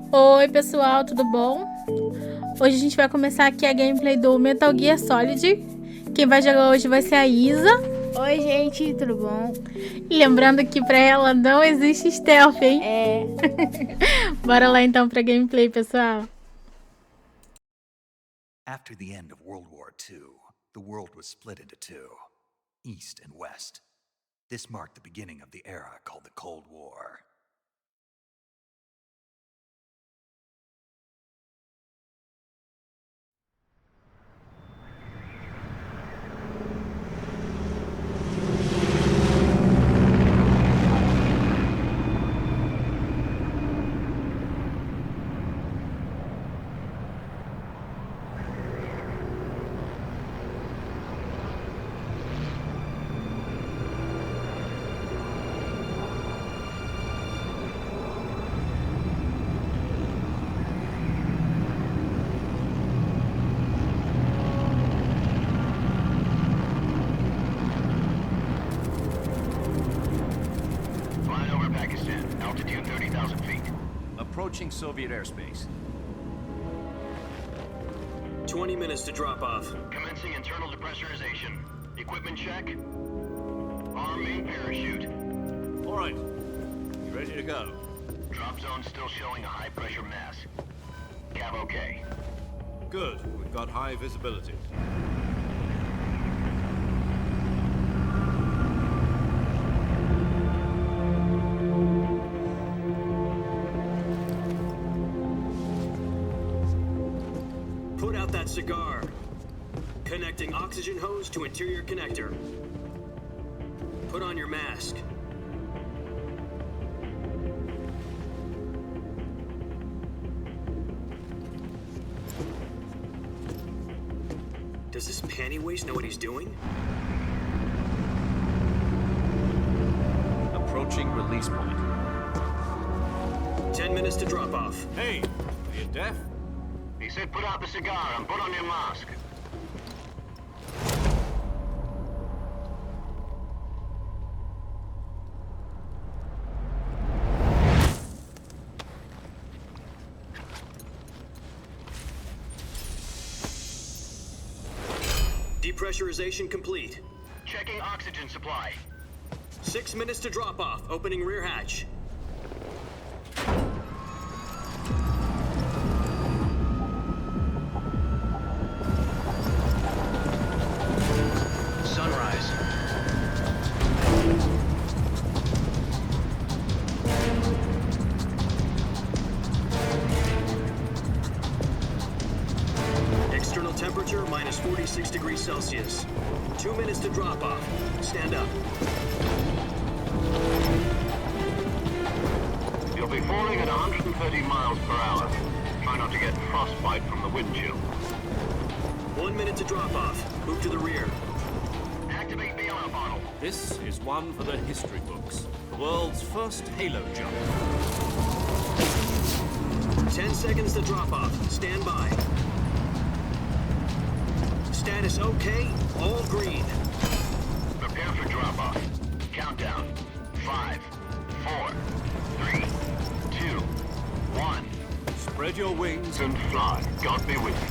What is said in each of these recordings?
Oi pessoal, tudo bom? Hoje a gente vai começar aqui a gameplay do Metal Gear Solid. Quem vai jogar hoje vai ser a Isa. Oi gente, tudo bom? E lembrando que pra ela não existe stealth, hein? Bora lá então pra gameplay, pessoal. After the end of World War II, the world was split into two, East and West. This marked the beginning of the era called the Cold War. Flying over Pakistan, altitude 30,000 feet. Approaching Soviet airspace. 20 minutes to drop off. Commencing internal depressurization. Equipment check. Arm main parachute. All right. You ready to go? Drop zone still showing a high pressure mass. Cav okay. Good. We've got high visibility. Put out that cigar. Connecting oxygen hose to interior connector. Put on your mask. Does this panty waste know what he's doing? Approaching release point. 10 minutes to drop off. Hey, are you deaf? He said put out the cigar and put on your mask. Depressurization complete. Checking oxygen supply. 6 minutes to drop off. Opening rear hatch. Sunrise. External temperature minus 46 degrees Celsius. 2 minutes to drop off. Stand up. You'll be falling at 130 miles per hour. Try not to get frostbite from the wind chill. 1 minute to drop off. Move to the rear. Activate the alarm bottle. This is one for the history books. The world's first halo jump. 10 seconds to drop off. Stand by. Status okay. All green. Prepare for drop off. Countdown. 5, 4, 3, 2, 1. Spread your wings. And fly. God be with you.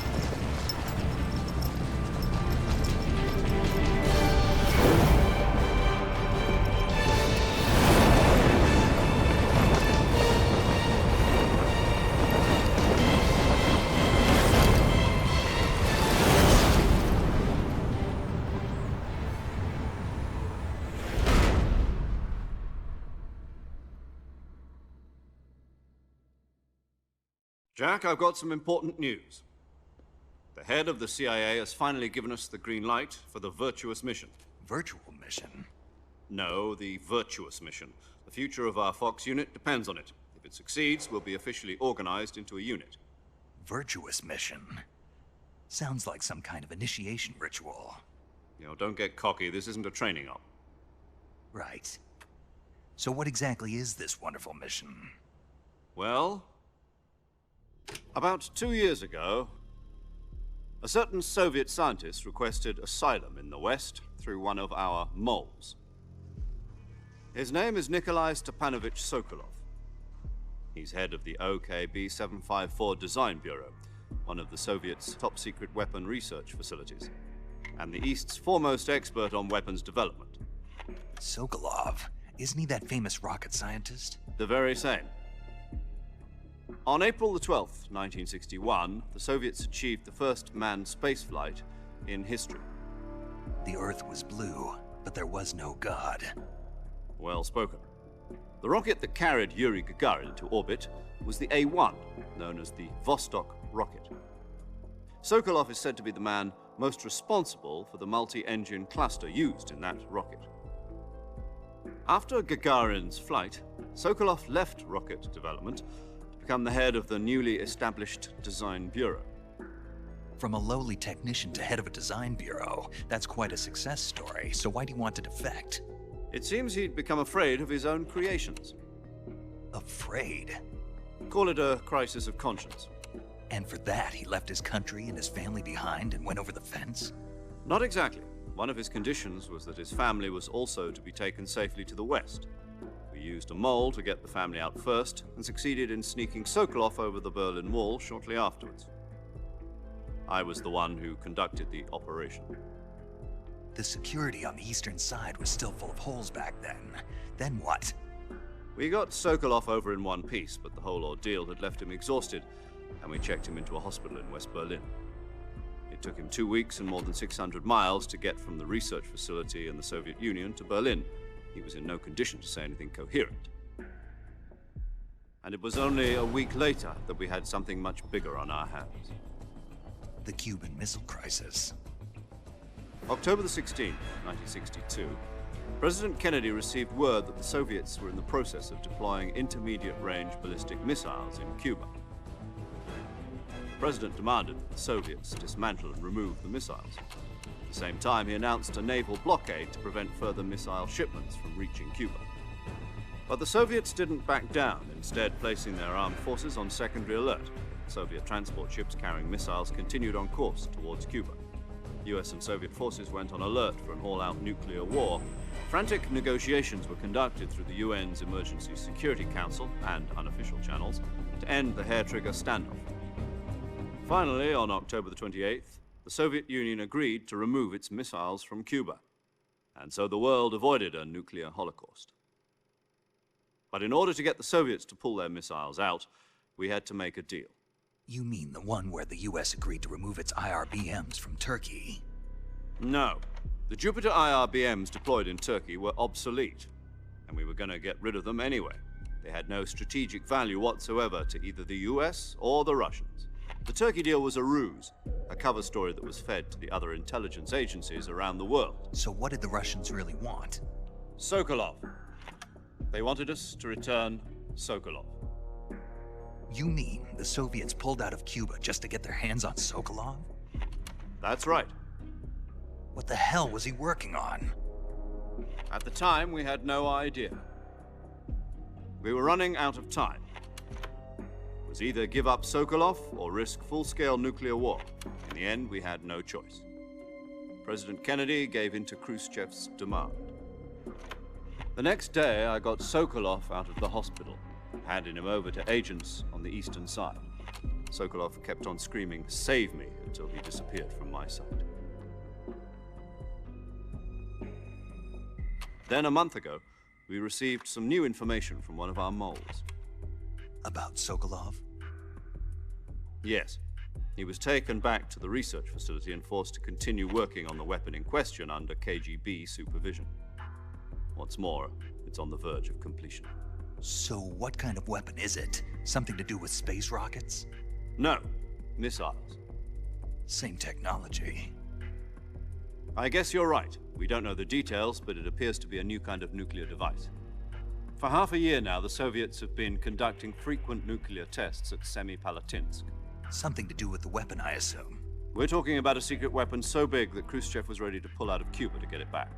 Jack, I've got some important news. The head of the CIA has finally given us the green light for the virtuous mission. Virtual mission? No, the virtuous mission. The future of our Fox unit depends on it. If it succeeds, we'll be officially organized into a unit. Virtuous mission? Sounds like some kind of initiation ritual. You know, don't get cocky. This isn't a training op. Right. So what exactly is this wonderful mission? Well, about 2 years ago, a certain Soviet scientist requested asylum in the West through one of our moles. His name is Nikolai Stepanovich Sokolov. He's head of the OKB-754 Design Bureau, one of the Soviets' top-secret weapon research facilities, and the East's foremost expert on weapons development. Sokolov, isn't he that famous rocket scientist? The very same. On April the 12th, 1961, the Soviets achieved the first manned spaceflight in history. The Earth was blue, but there was no God. Well spoken. The rocket that carried Yuri Gagarin to orbit was the A-1, known as the Vostok rocket. Sokolov is said to be the man most responsible for the multi-engine cluster used in that rocket. After Gagarin's flight, Sokolov left rocket development to become the head of the newly established Design Bureau. From a lowly technician to head of a design bureau, that's quite a success story, so why'd he want to defect? It seems he'd become afraid of his own creations. Afraid? Call it a crisis of conscience. And for that, he left his country and his family behind and went over the fence? Not exactly. One of his conditions was that his family was also to be taken safely to the west. We used a mole to get the family out first and succeeded in sneaking Sokolov over the Berlin Wall shortly afterwards. I was the one who conducted the operation. The security on the eastern side was still full of holes back then. Then what? We got Sokolov over in one piece, but the whole ordeal had left him exhausted, and we checked him into a hospital in West Berlin. It took him 2 weeks and more than 600 miles to get from the research facility in the Soviet Union to Berlin. He was in no condition to say anything coherent. And it was only a week later that we had something much bigger on our hands. The Cuban Missile Crisis. October the 16th, 1962, President Kennedy received word that the Soviets were in the process of deploying intermediate-range ballistic missiles in Cuba. The President demanded that the Soviets dismantle and remove the missiles. At the same time, he announced a naval blockade to prevent further missile shipments from reaching Cuba. But the Soviets didn't back down, instead placing their armed forces on secondary alert. Soviet transport ships carrying missiles continued on course towards Cuba. US and Soviet forces went on alert for an all-out nuclear war. Frantic negotiations were conducted through the UN's Emergency Security Council and unofficial channels to end the hair-trigger standoff. Finally, on October the 28th, the Soviet Union agreed to remove its missiles from Cuba, and so the world avoided a nuclear holocaust. But in order to get the Soviets to pull their missiles out, we had to make a deal. You mean the one where the US agreed to remove its IRBMs from Turkey? No. The Jupiter IRBMs deployed in Turkey were obsolete, and we were going to get rid of them anyway. They had no strategic value whatsoever to either the US or the Russians. The Turkey deal was a ruse, a cover story that was fed to the other intelligence agencies around the world. So what did the Russians really want? Sokolov. They wanted us to return Sokolov. You mean the Soviets pulled out of Cuba just to get their hands on Sokolov? That's right. What the hell was he working on? At the time, we had no idea. We were running out of time. It was either give up Sokolov or risk full-scale nuclear war. In the end, we had no choice. President Kennedy gave in to Khrushchev's demand. The next day, I got Sokolov out of the hospital, handing him over to agents on the eastern side. Sokolov kept on screaming, "Save me," until he disappeared from my sight. Then a month ago, we received some new information from one of our moles. About Sokolov? Yes. He was taken back to the research facility and forced to continue working on the weapon in question under KGB supervision. What's more, it's on the verge of completion. So what kind of weapon is it? Something to do with space rockets? No, missiles. Same technology. I guess you're right. We don't know the details, but it appears to be a new kind of nuclear device. For half a year now, the Soviets have been conducting frequent nuclear tests at Semipalatinsk. Something to do with the weapon, I assume. We're talking about a secret weapon so big that Khrushchev was ready to pull out of Cuba to get it back.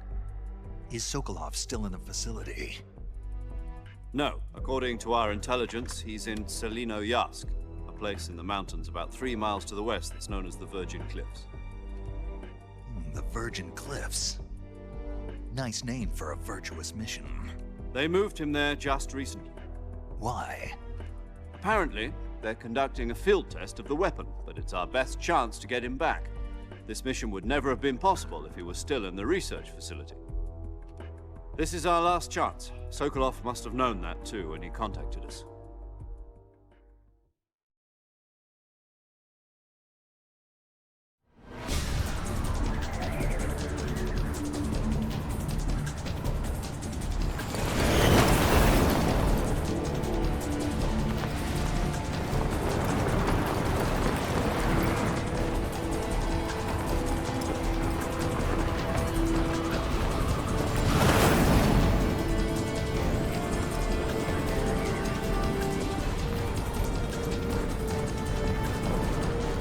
Is Sokolov still in the facility? No. According to our intelligence, he's in Selinoyarsk, a place in the mountains about 3 miles to the west that's known as the Virgin Cliffs. The Virgin Cliffs. Nice name for a virtuous mission. They moved him there just recently. Why? Apparently, they're conducting a field test of the weapon, but it's our best chance to get him back. This mission would never have been possible if he was still in the research facility. This is our last chance. Sokolov must have known that too when he contacted us.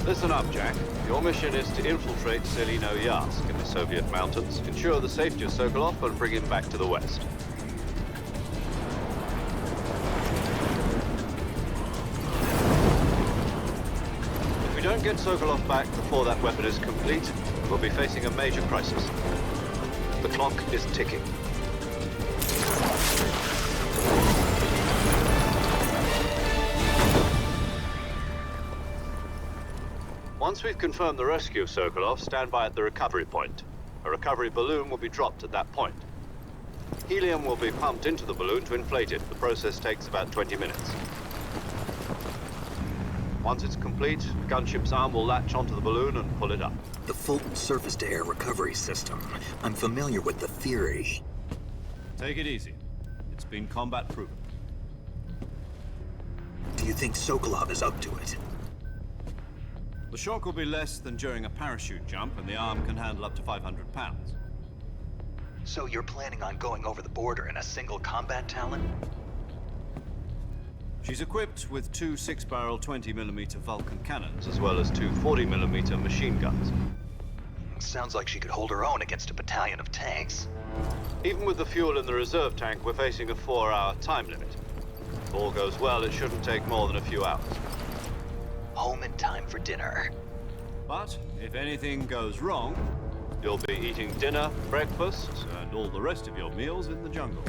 Listen up, Jack. Your mission is to infiltrate Selino-Yarsk in the Soviet mountains, ensure the safety of Sokolov, and bring him back to the West. If we don't get Sokolov back before that weapon is complete, we'll be facing a major crisis. The clock is ticking. Once we've confirmed the rescue of Sokolov, stand by at the recovery point. A recovery balloon will be dropped at that point. Helium will be pumped into the balloon to inflate it. The process takes about 20 minutes. Once it's complete, the gunship's arm will latch onto the balloon and pull it up. The Fulton surface-to-air recovery system. I'm familiar with the theory. Take it easy. It's been combat-proven. Do you think Sokolov is up to it? The shock will be less than during a parachute jump, and the arm can handle up to 500 pounds. So you're planning on going over the border in a single combat Talon? She's equipped with two 6-barrel 20mm Vulcan cannons, as well as two 40mm machine guns. Sounds like she could hold her own against a battalion of tanks. Even with the fuel in the reserve tank, we're facing a 4-hour time limit. If all goes well, it shouldn't take more than a few hours. Home in time for dinner. But if anything goes wrong, you'll be eating dinner, breakfast, and all the rest of your meals in the jungle.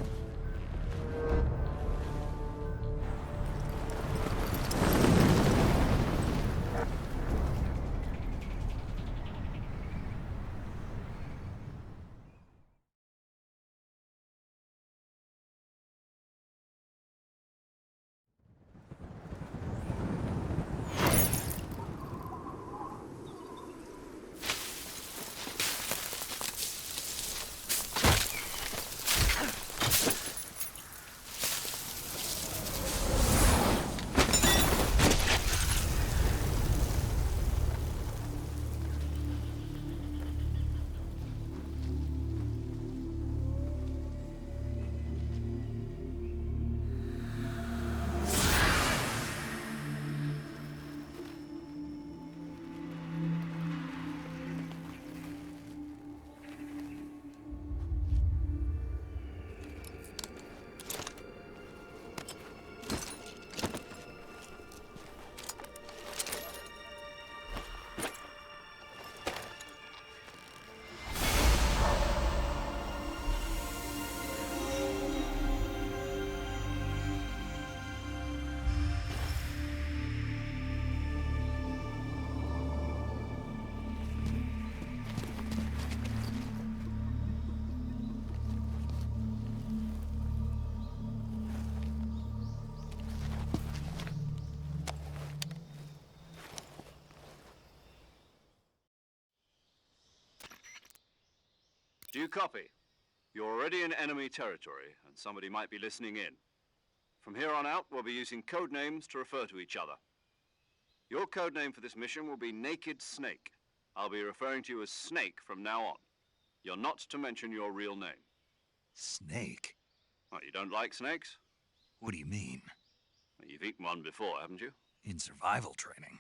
Do you copy? You're already in enemy territory, and somebody might be listening in. From here on out, we'll be using code names to refer to each other. Your code name for this mission will be Naked Snake. I'll be referring to you as Snake from now on. You're not to mention your real name. Snake? What, you don't like snakes? What do you mean? Well, you've eaten one before, haven't you? In survival training.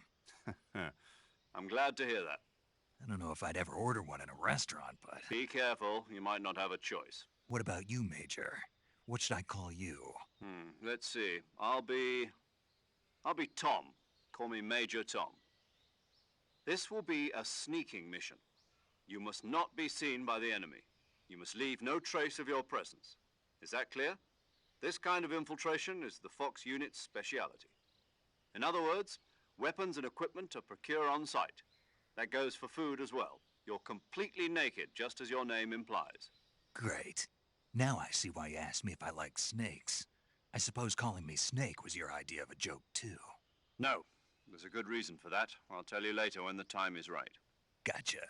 I'm glad to hear that. I don't know if I'd ever order one in a restaurant, but... Be careful, you might not have a choice. What about you, Major? What should I call you? Let's see. I'll be Tom. Call me Major Tom. This will be a sneaking mission. You must not be seen by the enemy. You must leave no trace of your presence. Is that clear? This kind of infiltration is the Fox unit's speciality. In other words, weapons and equipment are procure on site. That goes for food as well. You're completely naked, just as your name implies. Great. Now I see why you asked me if I like snakes. I suppose calling me Snake was your idea of a joke, too. No, there's a good reason for that. I'll tell you later when the time is right. Gotcha.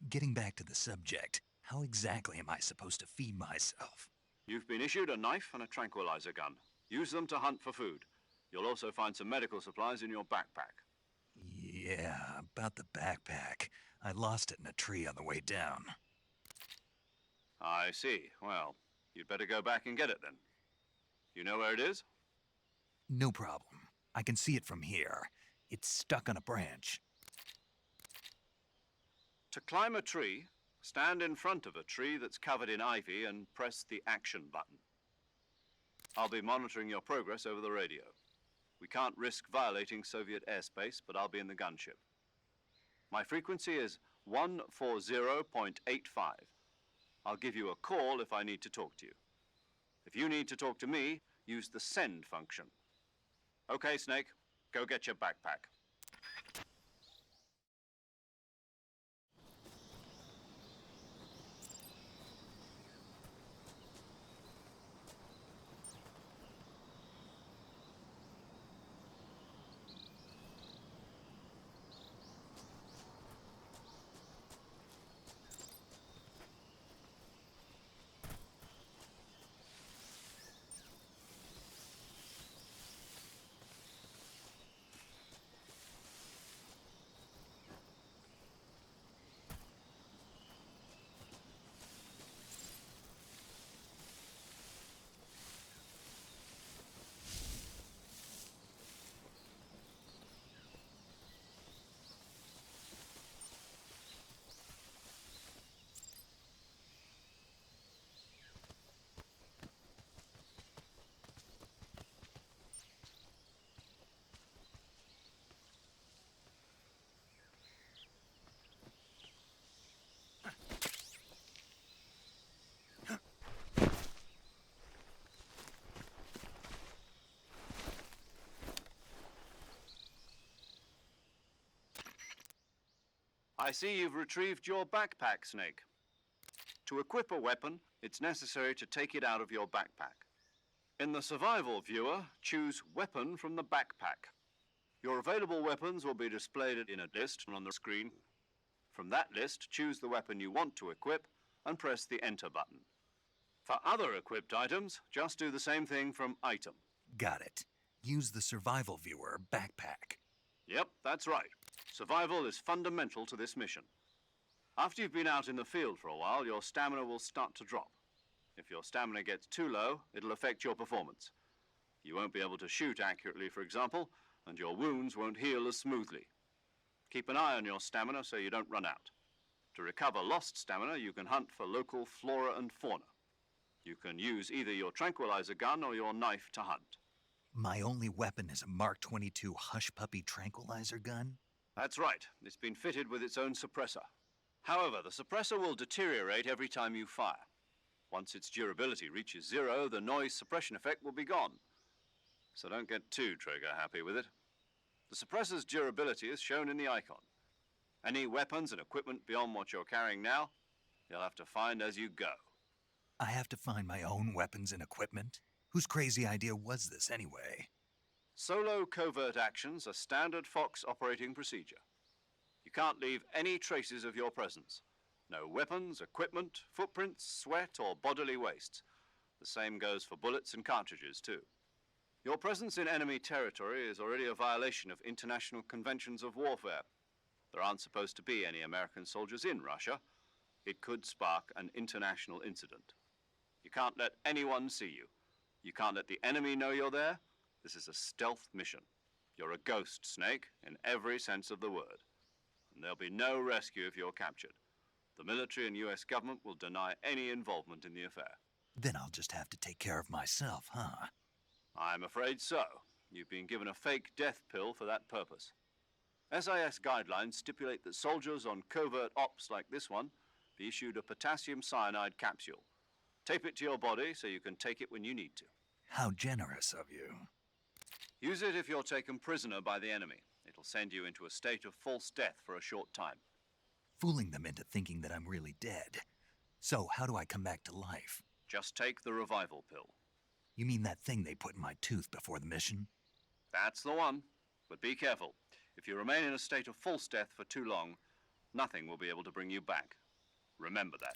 Getting back to the subject, how exactly am I supposed to feed myself? You've been issued a knife and a tranquilizer gun. Use them to hunt for food. You'll also find some medical supplies in your backpack. Yeah, about the backpack. I lost it in a tree on the way down. I see. Well, you'd better go back and get it then. You know where it is? No problem. I can see it from here. It's stuck on a branch. To climb a tree, stand in front of a tree that's covered in ivy and press the action button. I'll be monitoring your progress over the radio. We can't risk violating Soviet airspace, but I'll be in the gunship. My frequency is 140.85. I'll give you a call if I need to talk to you. If you need to talk to me, use the send function. Okay, Snake, go get your backpack. I see you've retrieved your backpack, Snake. To equip a weapon, it's necessary to take it out of your backpack. In the survival viewer, choose Weapon from the backpack. Your available weapons will be displayed in a list on the screen. From that list, choose the weapon you want to equip and press the Enter button. For other equipped items, just do the same thing from Item. Got it. Use the survival viewer backpack. Yep, that's right. Survival is fundamental to this mission. After you've been out in the field for a while, your stamina will start to drop. If your stamina gets too low, it'll affect your performance. You won't be able to shoot accurately, for example, and your wounds won't heal as smoothly. Keep an eye on your stamina so you don't run out. To recover lost stamina, you can hunt for local flora and fauna. You can use either your tranquilizer gun or your knife to hunt. My only weapon is a Mark 22 Hush Puppy tranquilizer gun? That's right. It's been fitted with its own suppressor. However, the suppressor will deteriorate every time you fire. Once its durability reaches 0, the noise suppression effect will be gone. So don't get too trigger-happy with it. The suppressor's durability is shown in the icon. Any weapons and equipment beyond what you're carrying now, you'll have to find as you go. I have to find my own weapons and equipment? Whose crazy idea was this, anyway? Solo covert actions are standard Fox operating procedure. You can't leave any traces of your presence. No weapons, equipment, footprints, sweat, or bodily wastes. The same goes for bullets and cartridges, too. Your presence in enemy territory is already a violation of international conventions of warfare. There aren't supposed to be any American soldiers in Russia. It could spark an international incident. You can't let anyone see you. You can't let the enemy know you're there. This is a stealth mission. You're a ghost, Snake, in every sense of the word. And there'll be no rescue if you're captured. The military and U.S. government will deny any involvement in the affair. Then I'll just have to take care of myself, huh? I'm afraid so. You've been given a fake death pill for that purpose. SIS guidelines stipulate that soldiers on covert ops like this one be issued a potassium cyanide capsule. Tape it to your body so you can take it when you need to. How generous of you. Use it if you're taken prisoner by the enemy. It'll send you into a state of false death for a short time. Fooling them into thinking that I'm really dead. So, how do I come back to life? Just take the revival pill. You mean that thing they put in my tooth before the mission? That's the one. But be careful. If you remain in a state of false death for too long, nothing will be able to bring you back. Remember that.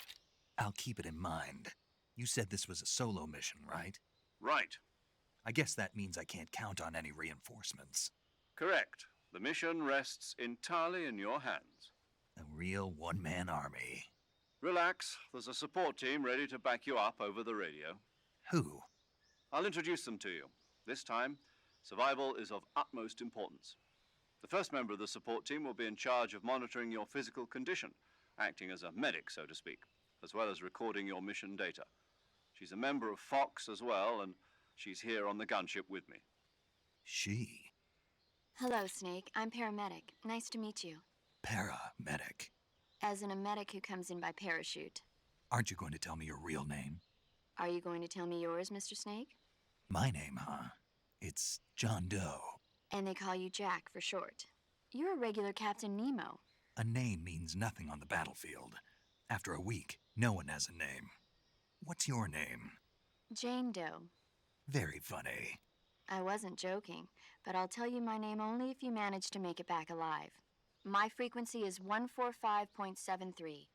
I'll keep it in mind. You said this was a solo mission, right? Right. I guess that means I can't count on any reinforcements. Correct. The mission rests entirely in your hands. A real one-man army. Relax. There's a support team ready to back you up over the radio. Who? I'll introduce them to you. This time, survival is of utmost importance. The first member of the support team will be in charge of monitoring your physical condition, acting as a medic, so to speak, as well as recording your mission data. She's a member of Fox as well, and she's here on the gunship with me. She? Hello, Snake. I'm paramedic. Nice to meet you. Paramedic. As in a medic who comes in by parachute. Aren't you going to tell me your real name? Are you going to tell me yours, Mr. Snake? My name, huh? It's John Doe. And they call you Jack for short. You're a regular Captain Nemo. A name means nothing on the battlefield. After a week, no one has a name. What's your name? Jane Doe. Very funny. I wasn't joking, but I'll tell you my name only if you manage to make it back alive. My frequency is 145.73.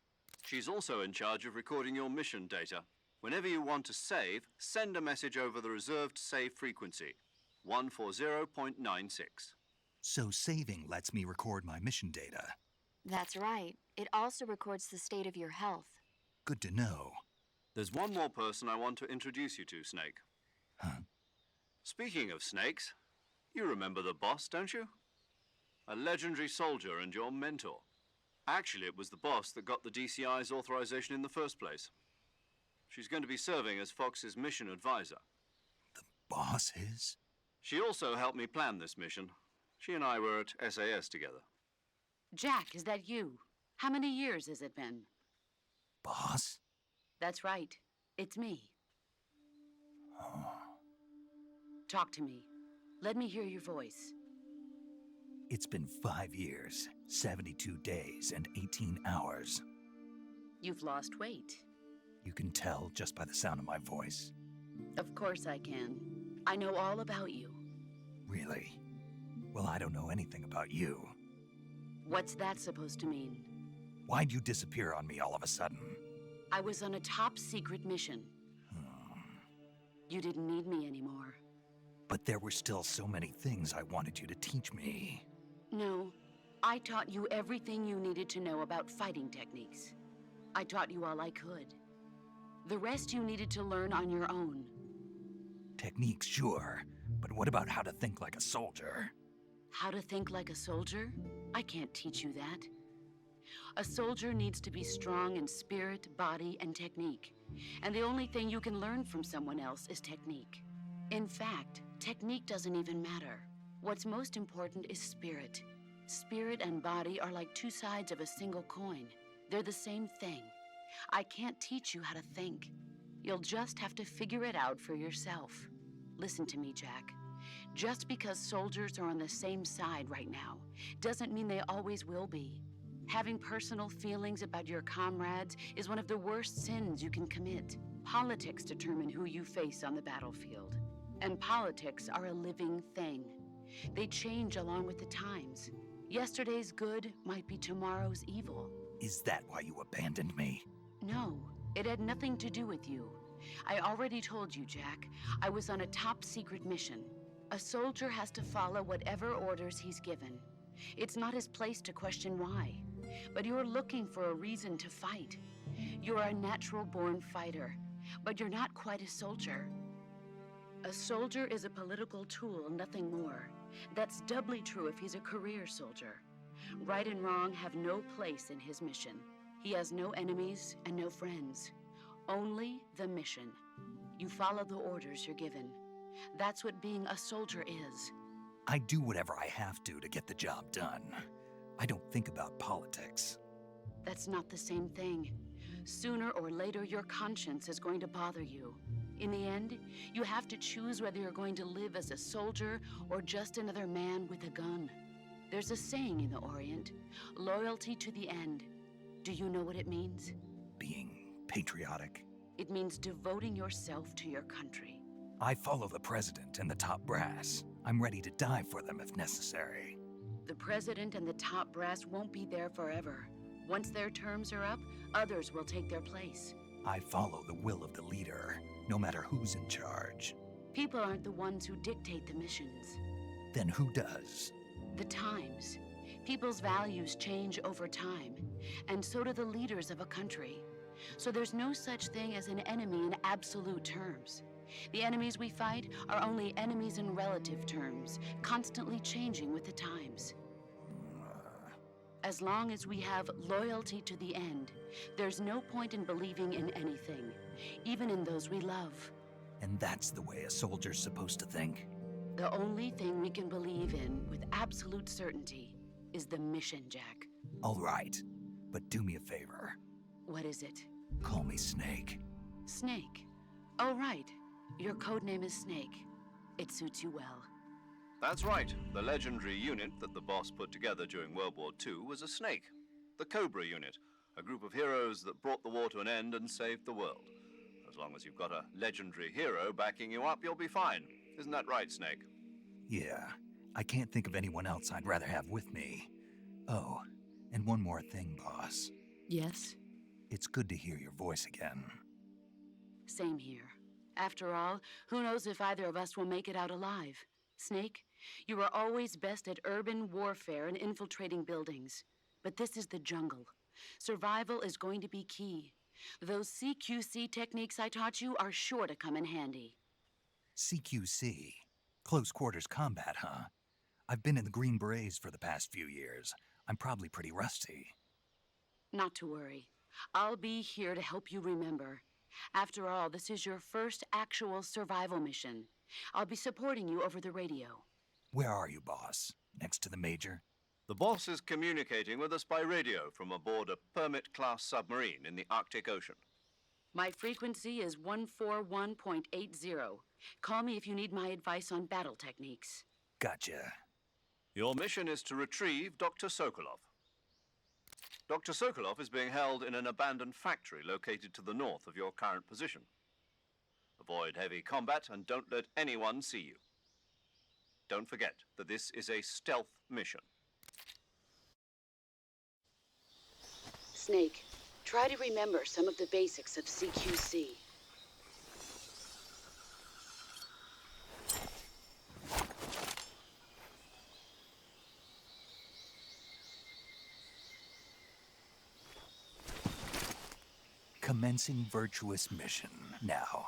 She's also in charge of recording your mission data. Whenever you want to save, send a message over the reserved save frequency, 140.96. So saving lets me record my mission data. That's right. It also records the state of your health. Good to know. There's one more person I want to introduce you to, Snake. Huh? Speaking of snakes, you remember the boss, don't you? A legendary soldier and your mentor. Actually, it was the boss that got the DCI's authorization in the first place. She's going to be serving as Fox's mission advisor. The boss is? She also helped me plan this mission. She and I were at SAS together. Jack, is that you? How many years has it been? Boss? That's right. It's me. Oh. Talk to me. Let me hear your voice. It's been 5 years, 72 days, and 18 hours. You've lost weight. You can tell just by the sound of my voice. Of course I can. I know all about you. Really? Well, I don't know anything about you. What's that supposed to mean? Why'd you disappear on me all of a sudden? I was on a top-secret mission. You didn't need me anymore. But there were still so many things I wanted you to teach me. No, I taught you everything you needed to know about fighting techniques. I taught you all I could. The rest you needed to learn on your own. Techniques, sure. But what about how to think like a soldier? How to think like a soldier? I can't teach you that. A soldier needs to be strong in spirit, body, and technique. And the only thing you can learn from someone else is technique. In fact, technique doesn't even matter. What's most important is spirit. Spirit and body are like two sides of a single coin. They're the same thing. I can't teach you how to think. You'll just have to figure it out for yourself. Listen to me, Jack. Just because soldiers are on the same side right now doesn't mean they always will be. Having personal feelings about your comrades is one of the worst sins you can commit. Politics determine who you face on the battlefield. And politics are a living thing. They change along with the times. Yesterday's good might be tomorrow's evil. Is that why you abandoned me? No, it had nothing to do with you. I already told you, Jack. I was on a top-secret mission. A soldier has to follow whatever orders he's given. It's not his place to question why. But you're looking for a reason to fight. You're a natural-born fighter, but you're not quite a soldier. A soldier is a political tool, nothing more. That's doubly true if he's a career soldier. Right and wrong have no place in his mission. He has no enemies and no friends. Only the mission. You follow the orders you're given. That's what being a soldier is. I do whatever I have to get the job done. I don't think about politics. That's not the same thing. Sooner or later, your conscience is going to bother you. In the end, you have to choose whether you're going to live as a soldier or just another man with a gun. There's a saying in the Orient, loyalty to the end. Do you know what it means? Being patriotic. It means devoting yourself to your country. I follow the president and the top brass. I'm ready to die for them if necessary. The president and the top brass won't be there forever. Once their terms are up, others will take their place. I follow the will of the leader, no matter who's in charge. People aren't the ones who dictate the missions. Then who does? The times. People's values change over time, and so do the leaders of a country. So there's no such thing as an enemy in absolute terms. The enemies we fight are only enemies in relative terms, constantly changing with the times. As long as we have loyalty to the end, there's no point in believing in anything, even in those we love. And that's the way a soldier's supposed to think? The only thing we can believe in with absolute certainty is the mission, Jack. All right, but do me a favor. What is it? Call me Snake. Snake. Oh, right. Your code name is Snake. It suits you well. That's right. The legendary unit that the boss put together during World War II was a snake. The Cobra unit, a group of heroes that brought the war to an end and saved the world. As long as you've got a legendary hero backing you up, you'll be fine. Isn't that right, Snake? Yeah, I can't think of anyone else I'd rather have with me. Oh, and one more thing, boss. Yes? It's good to hear your voice again. Same here. After all, who knows if either of us will make it out alive? Snake, you are always best at urban warfare and infiltrating buildings. But this is the jungle. Survival is going to be key. Those CQC techniques I taught you are sure to come in handy. CQC? Close quarters combat, huh? I've been in the Green Berets for the past few years. I'm probably pretty rusty. Not to worry. I'll be here to help you remember. After all, this is your first actual survival mission. I'll be supporting you over the radio. Where are you, boss? Next to the Major? The boss is communicating with us by radio from aboard a Permit-class submarine in the Arctic Ocean. My frequency is 141.80. Call me if you need my advice on battle techniques. Gotcha. Your mission is to retrieve Dr. Sokolov. Dr. Sokolov is being held in an abandoned factory located to the north of your current position. Avoid heavy combat and don't let anyone see you. Don't forget that this is a stealth mission. Snake, try to remember some of the basics of CQC. Commencing virtuous mission now.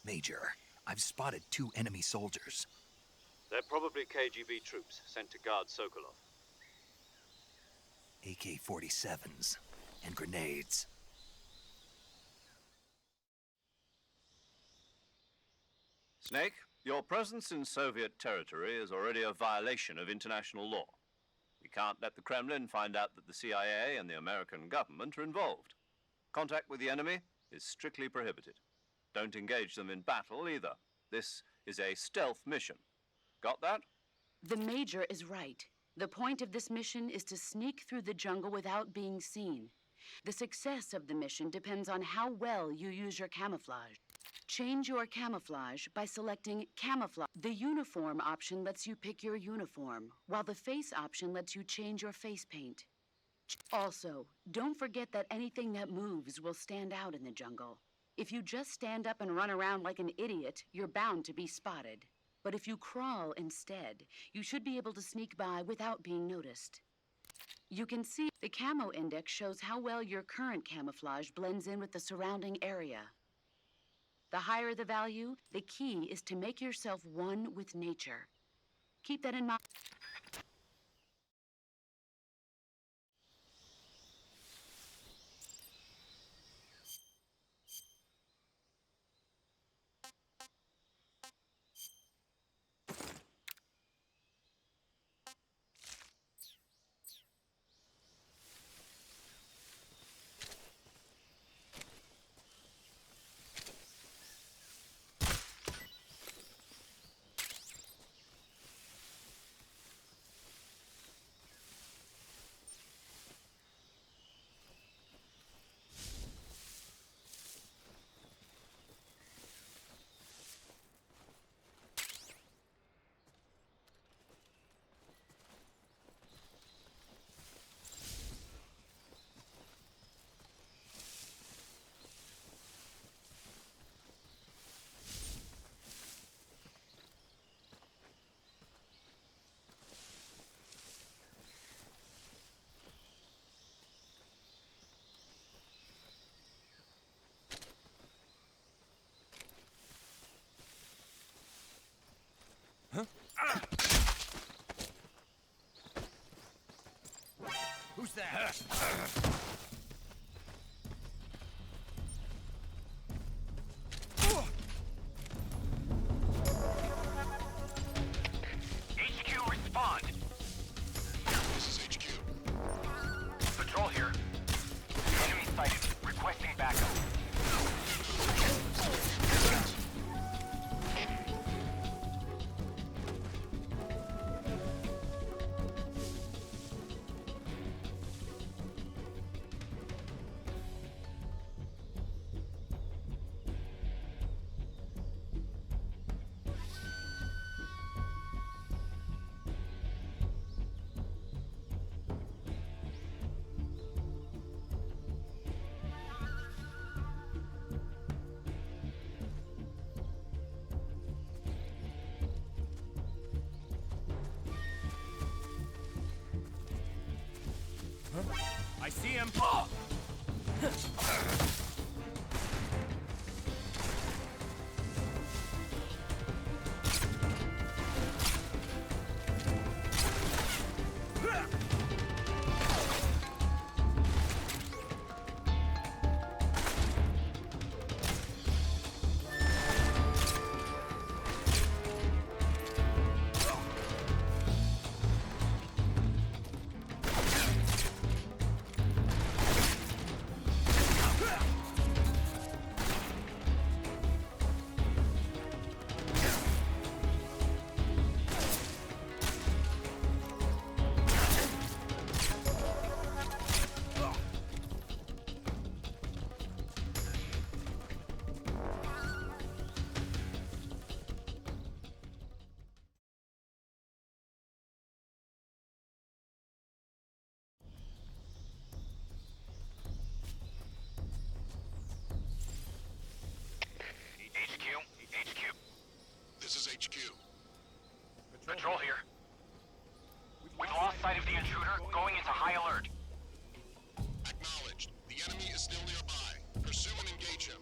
Major, I've spotted 2 enemy soldiers. They're probably KGB troops sent to guard Sokolov. AK-47s and grenades. Snake, your presence in Soviet territory is already a violation of international law. We can't let the Kremlin find out that the CIA and the American government are involved. Contact with the enemy is strictly prohibited. Don't engage them in battle either. This is a stealth mission. Got that? The Major is right. The point of this mission is to sneak through the jungle without being seen. The success of the mission depends on how well you use your camouflage. Change your camouflage by selecting Camouflage. The uniform option lets you pick your uniform, while the face option lets you change your face paint. Also, don't forget that anything that moves will stand out in the jungle. If you just stand up and run around like an idiot, you're bound to be spotted. But if you crawl instead, you should be able to sneak by without being noticed. You can see the camo index shows how well your current camouflage blends in with the surrounding area. The higher the value, the key is to make yourself one with nature. Keep that in mind. Who's that? HQ, respond. This is HQ. Patrol here. Enemy sighted. Requesting backup. I see him. HQ. This is HQ. Patrol here. We've lost sight of the intruder, going into high alert. Acknowledged. The enemy is still nearby. Pursue and engage him.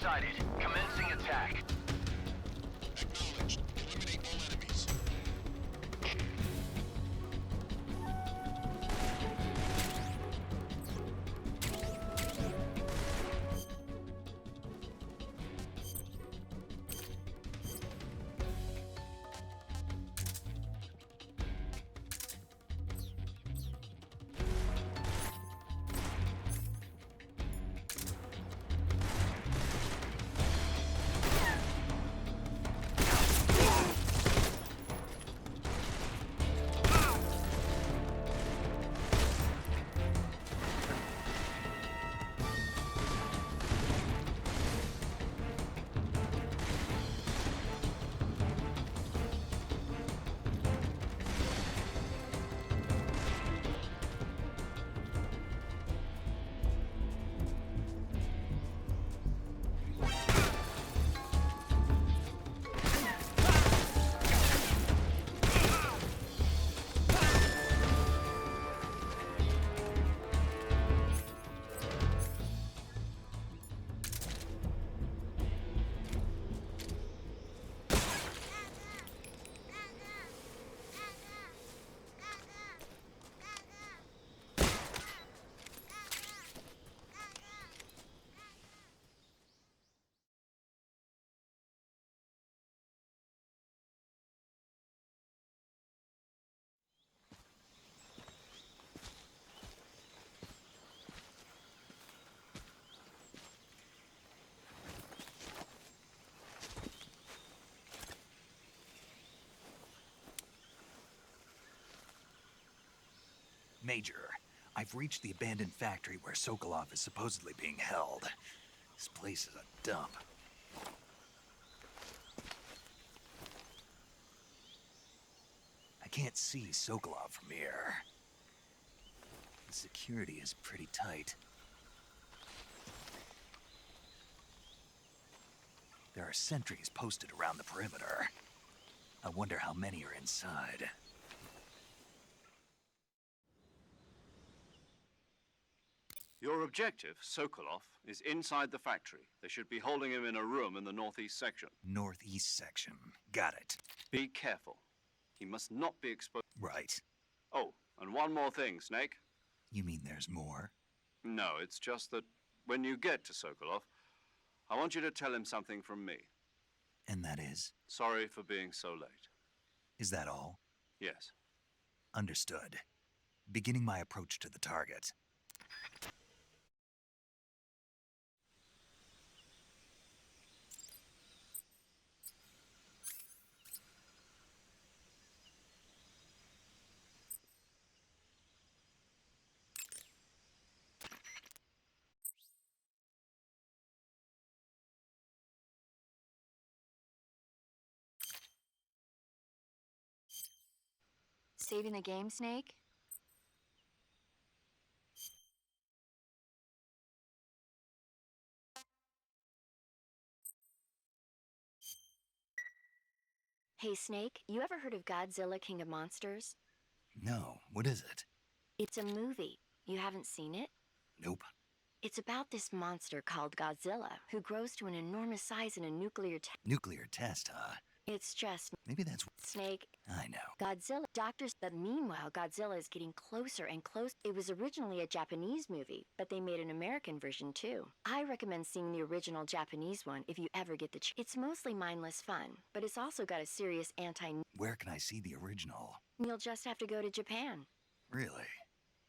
sighted. Commencing attack. Acknowledged. Eliminate all enemies. Major, I've reached the abandoned factory where Sokolov is supposedly being held. This place is a dump. I can't see Sokolov from here. The security is pretty tight. There are sentries posted around the perimeter. I wonder how many are inside. Your objective, Sokolov, is inside the factory. They should be holding him in a room in the northeast section. Northeast section. Got it. Be careful. He must not be exposed. Right. Oh, and one more thing, Snake. You mean there's more? No, it's just that when you get to Sokolov, I want you to tell him something from me. And that is? Sorry for being so late. Is that all? Yes. Understood. Beginning my approach to the target. Saving the game, Snake? Hey, Snake, you ever heard of Godzilla, King of Monsters? No, what is it? It's a movie. You haven't seen it? Nope. It's about this monster called Godzilla, who grows to an enormous size in a nuclear test. Nuclear test, huh? It's just... Maybe that's... Snake. I know. Godzilla. Doctors... But meanwhile, Godzilla is getting closer and closer. It was originally a Japanese movie, but they made an American version too. I recommend seeing the original Japanese one if you ever get the chance. It's mostly mindless fun, but it's also got a serious anti... Where can I see the original? You'll just have to go to Japan. Really?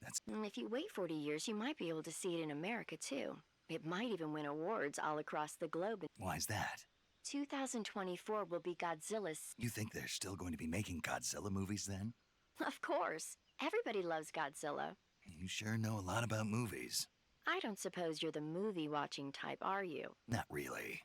That's... If you wait 40 years, you might be able to see it in America too. It might even win awards all across the globe. Why's that? 2024 will be Godzilla's... You think they're still going to be making Godzilla movies then? Of course. Everybody loves Godzilla. You sure know a lot about movies. I don't suppose you're the movie-watching type, are you? Not really.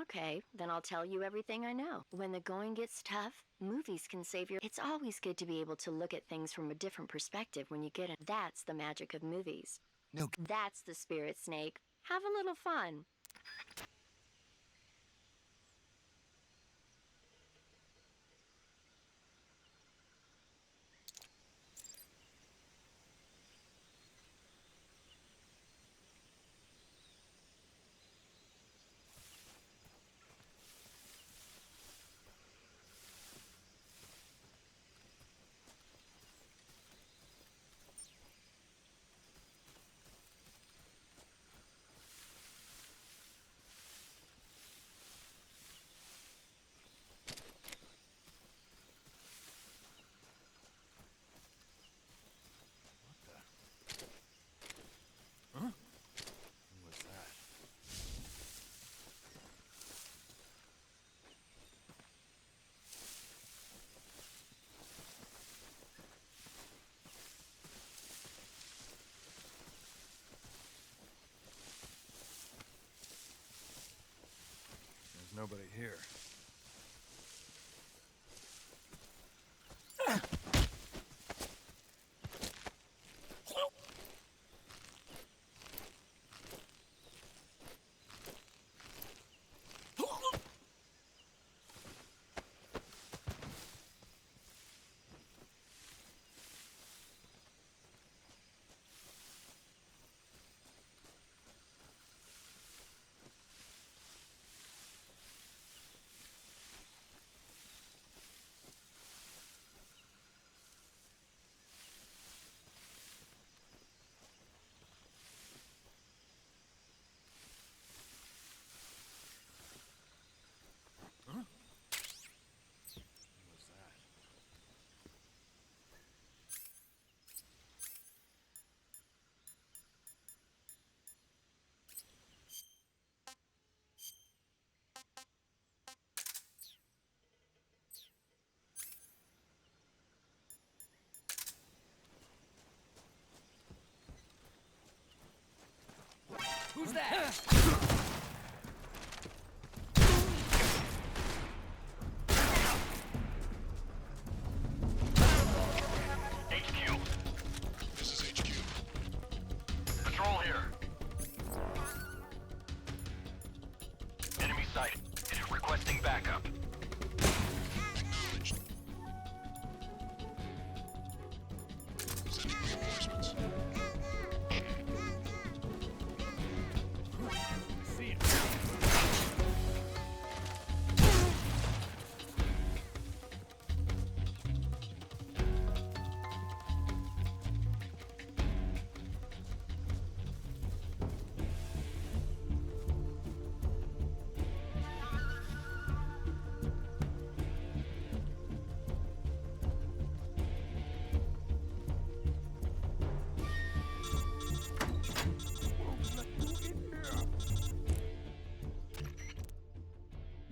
Okay, then I'll tell you everything I know. When the going gets tough, movies can save your... It's always good to be able to look at things from a different perspective when you get it. That's the magic of movies. No. That's the spirit, Snake. Have a little fun. nobody here. Who's that? HQ. This is HQ. Patrol here. Enemy sighted. Requesting backup. Acknowledged. Sending reinforcements. See it.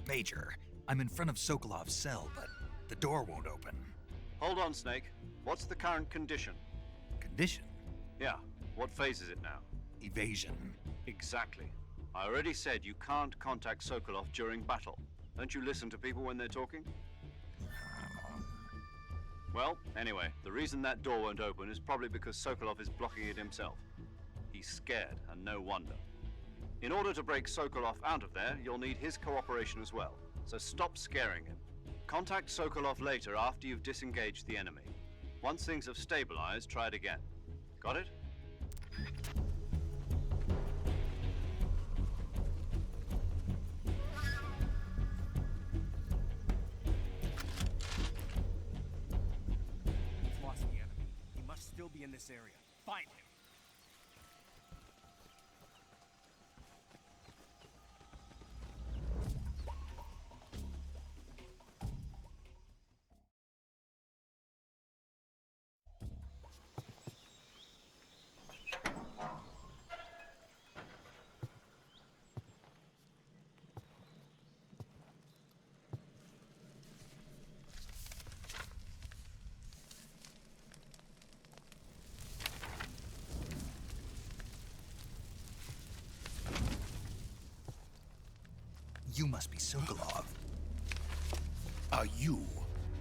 Major, I'm in front of Sokolov's cell, but the door won't open. Hold on, Snake. What's the current condition? Condition? Yeah, what phase is it now? Evasion. Exactly. I already said you can't contact Sokolov during battle. Don't you listen to people when they're talking? Well, anyway, the reason that door won't open is probably because Sokolov is blocking it himself. He's scared, and no wonder. In order to break Sokolov out of there, you'll need his cooperation as well. So stop scaring him. Contact Sokolov later after you've disengaged the enemy. Once things have stabilized, try it again. Got it? We've lost the enemy. He must still be in this area. Find him. You must be Sokolov. Are you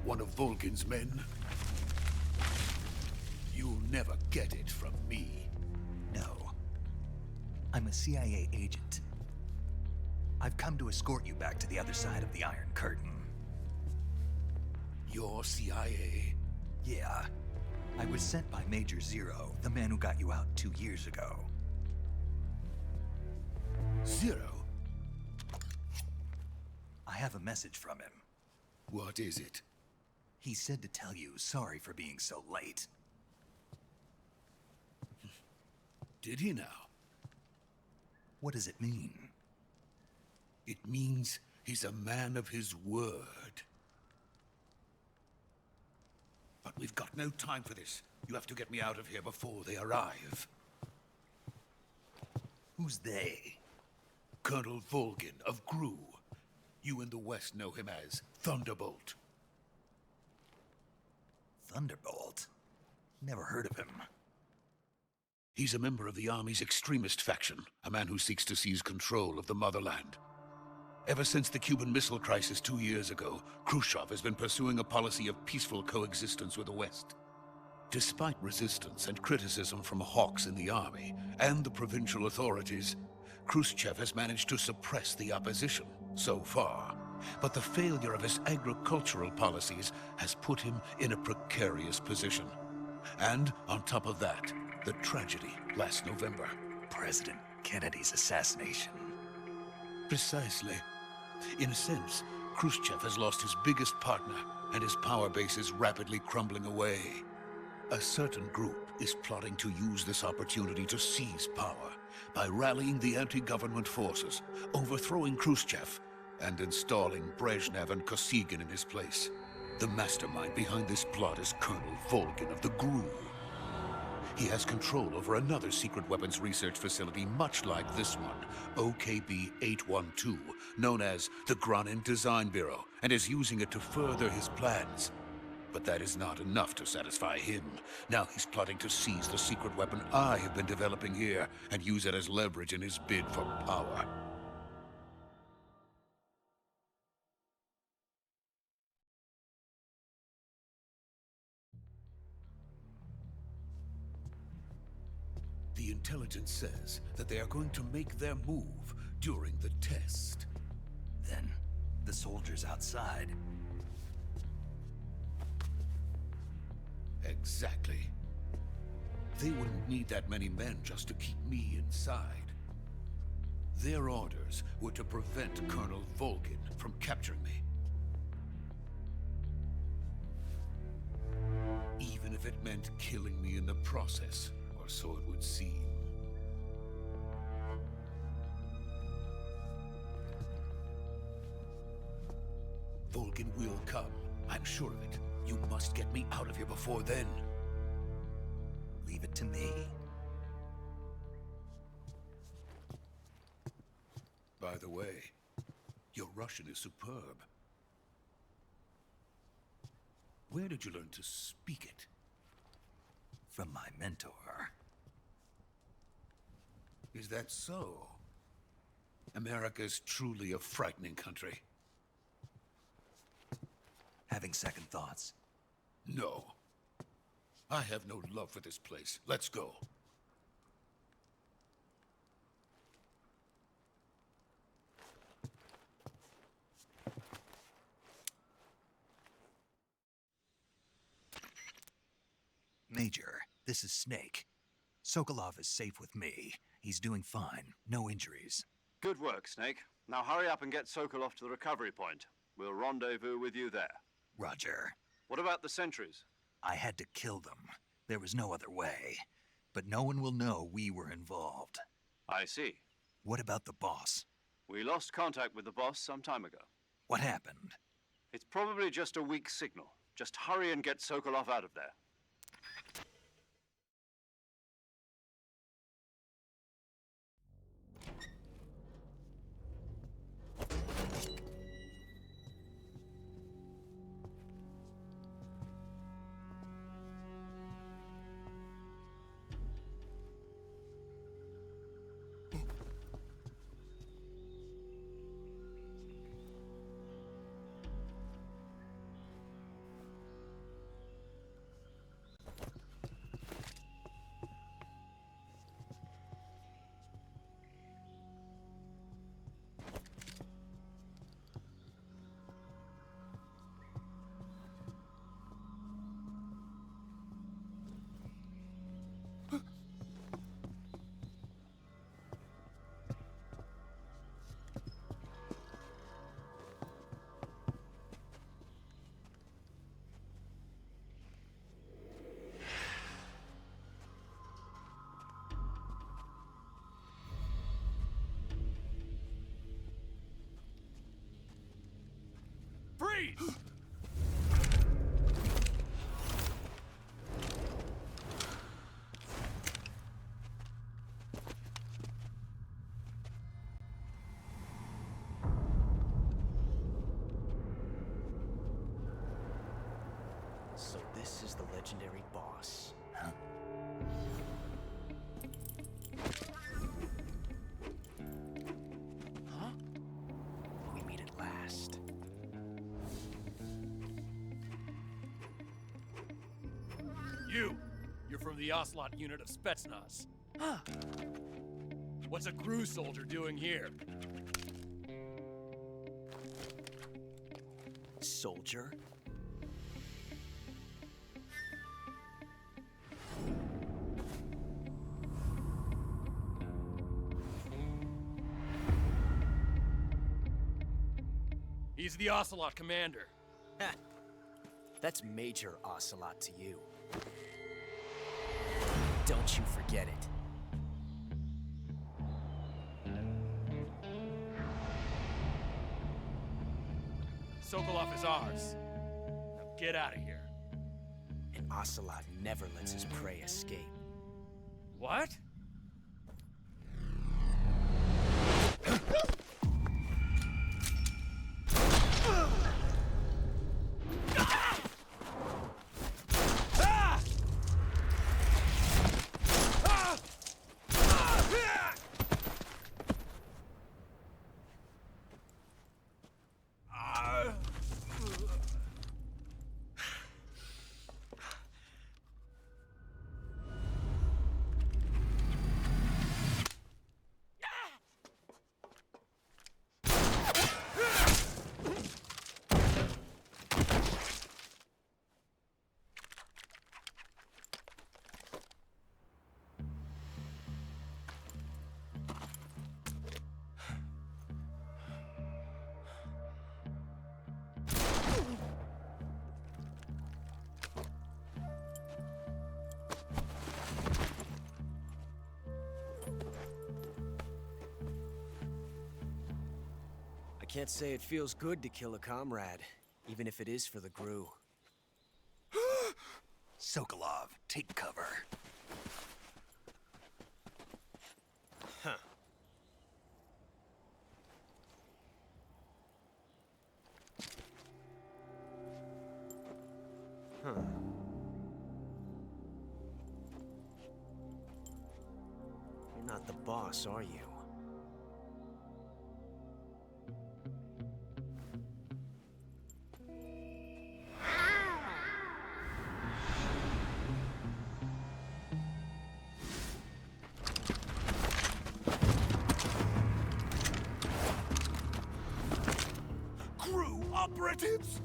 one of Volgin's men? You'll never get it from me. No. I'm a CIA agent. I've come to escort you back to the other side of the Iron Curtain. You're CIA? Yeah. I was sent by Major Zero, the man who got you out 2 years ago. Zero? I have a message from him. What is it? He said to tell you sorry for being so late. Did he now? What does it mean? It means he's a man of his word. But we've got no time for this. You have to get me out of here before they arrive. Who's they? Colonel Volgin of GRU. You in the West know him as Thunderbolt. Thunderbolt? Never heard of him. He's a member of the Army's extremist faction, a man who seeks to seize control of the motherland. Ever since the Cuban Missile Crisis 2 years ago, Khrushchev has been pursuing a policy of peaceful coexistence with the West. Despite resistance and criticism from hawks in the army and the provincial authorities, Khrushchev has managed to suppress the opposition so far. But the failure of his agricultural policies has put him in a precarious position. And on top of that, the tragedy last November. President Kennedy's assassination. Precisely. In a sense, Khrushchev has lost his biggest partner, and his power base is rapidly crumbling away. A certain group is plotting to use this opportunity to seize power by rallying the anti-government forces, overthrowing Khrushchev, and installing Brezhnev and Kosygin in his place. The mastermind behind this plot is Colonel Volgin of the GRU. He has control over another secret weapons research facility much like this one, OKB-812, known as the Granin Design Bureau, and is using it to further his plans. But that is not enough to satisfy him. Now he's plotting to seize the secret weapon I have been developing here and use it as leverage in his bid for power. The intelligence says that they are going to make their move during the test. Then, the soldiers outside. Exactly. They wouldn't need that many men just to keep me inside. Their orders were to prevent Colonel Volgin from capturing me. Even if it meant killing me in the process, or so it would seem. Volgin will come, I'm sure of it. You must get me out of here before then. Leave it to me. By the way, your Russian is superb. Where did you learn to speak it? From my mentor. Is that so? America is truly a frightening country. Having second thoughts? No. I have no love for this place. Let's go. Major, this is Snake. Sokolov is safe with me. He's doing fine. No injuries. Good work, Snake. Now hurry up and get Sokolov to the recovery point. We'll rendezvous with you there. Roger. What about the sentries? I had to kill them. There was no other way. But no one will know we were involved. I see. What about the boss? We lost contact with the boss some time ago. What happened? It's probably just a weak signal. Just hurry and get Sokolov out of there. Freeze! So this is the legendary boss. Huh? Huh? We last. You're from the Ocelot unit of Spetsnaz. Huh. What's a crew soldier doing here? Soldier? He's the Ocelot commander. Ha! That's Major Ocelot to you. Don't you forget it. Sokolov is ours. Now get out of here. And Ocelot never lets his prey escape. What? I can't say it feels good to kill a comrade, even if it is for the GRU. Sokolov, take cover. Huh. Huh. You're not the boss, are you? Operatives?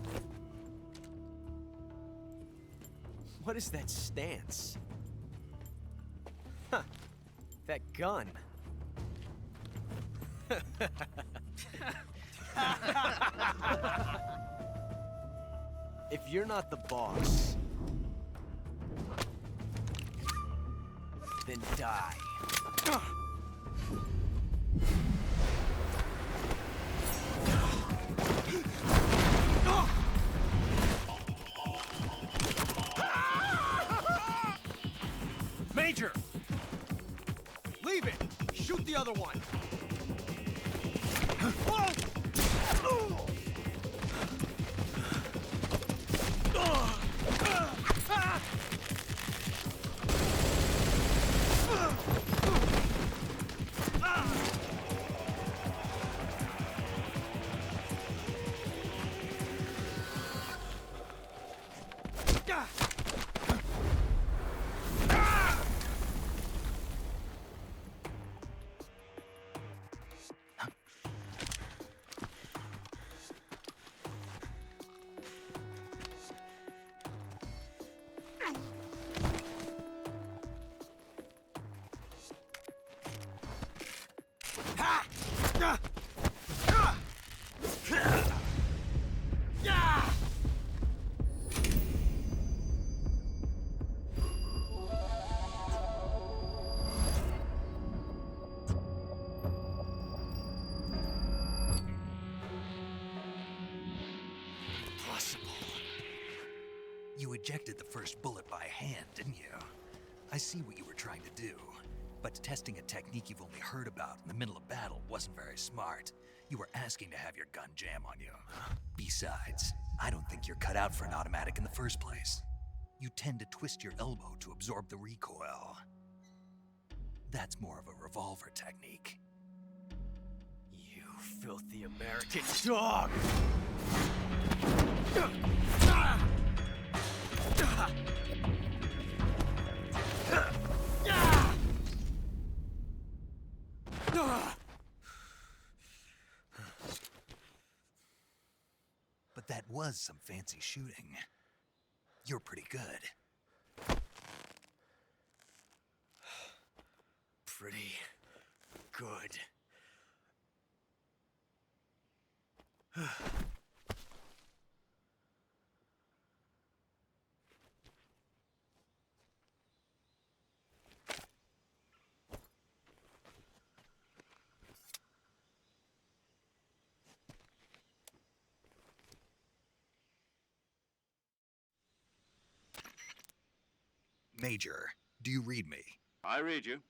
What is that stance? Huh. That gun. If you're not the boss, then die. Major! Leave it! Shoot the other one! You ejected the first bullet by hand, didn't you? I see what you were trying to do. But testing a technique you've only heard about in the middle of battle wasn't very smart. You were asking to have your gun jam on you. Besides, I don't think you're cut out for an automatic in the first place. You tend to twist your elbow to absorb the recoil. That's more of a revolver technique. You filthy American dog! But that was some fancy shooting. You're pretty good. Pretty good. Major, do you read me? I read you.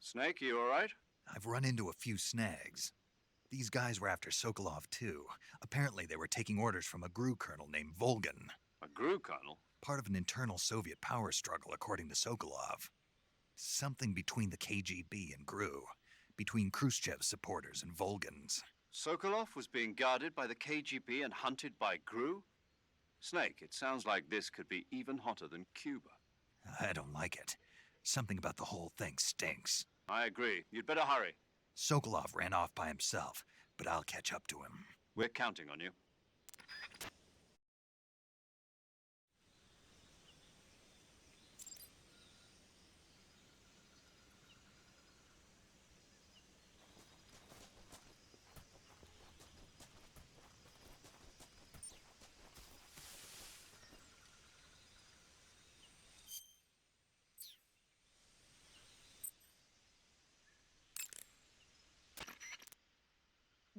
Snake, you all right? I've run into a few snags. These guys were after Sokolov too. Apparently they were taking orders from a GRU colonel named Volgan. A GRU colonel? Part of an internal Soviet power struggle, according to Sokolov. Something between the KGB and GRU. Between Khrushchev's supporters and Volgan's. Sokolov was being guarded by the KGB and hunted by GRU? Snake, it sounds like this could be even hotter than Cuba. I don't like it. Something about the whole thing stinks. I agree. You'd better hurry. Sokolov ran off by himself, but I'll catch up to him. We're counting on you.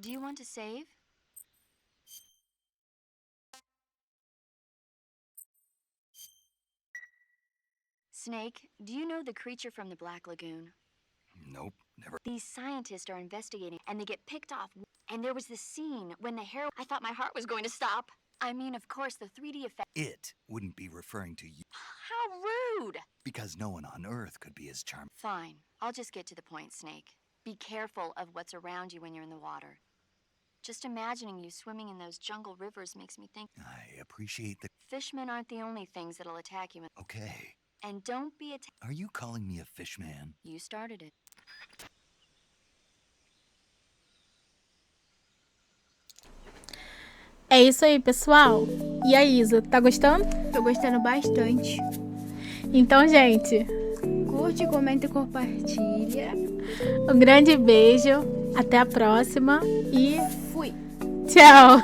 Do you want to save? Snake, do you know the creature from the Black Lagoon? Nope, never. These scientists are investigating, and they get picked off. And there was this scene when the hair... I thought my heart was going to stop. I mean, of course, the 3D effect... It wouldn't be referring to you. How rude! Because no one on Earth could be as charming. Fine. I'll just get to the point, Snake. Be careful of what's around you when you're in the water. Just imagining you swimming in those jungle rivers makes me think... I appreciate the... Fishmen aren't the only things that'll attack you. Okay. And don't be Are you calling me a fish man? You started it. É isso aí, pessoal. E aí, Isa, tá gostando? Tô gostando bastante. Então, gente... Curte, comenta e compartilha. Um grande beijo. Até a próxima. E... Fui. Tchau.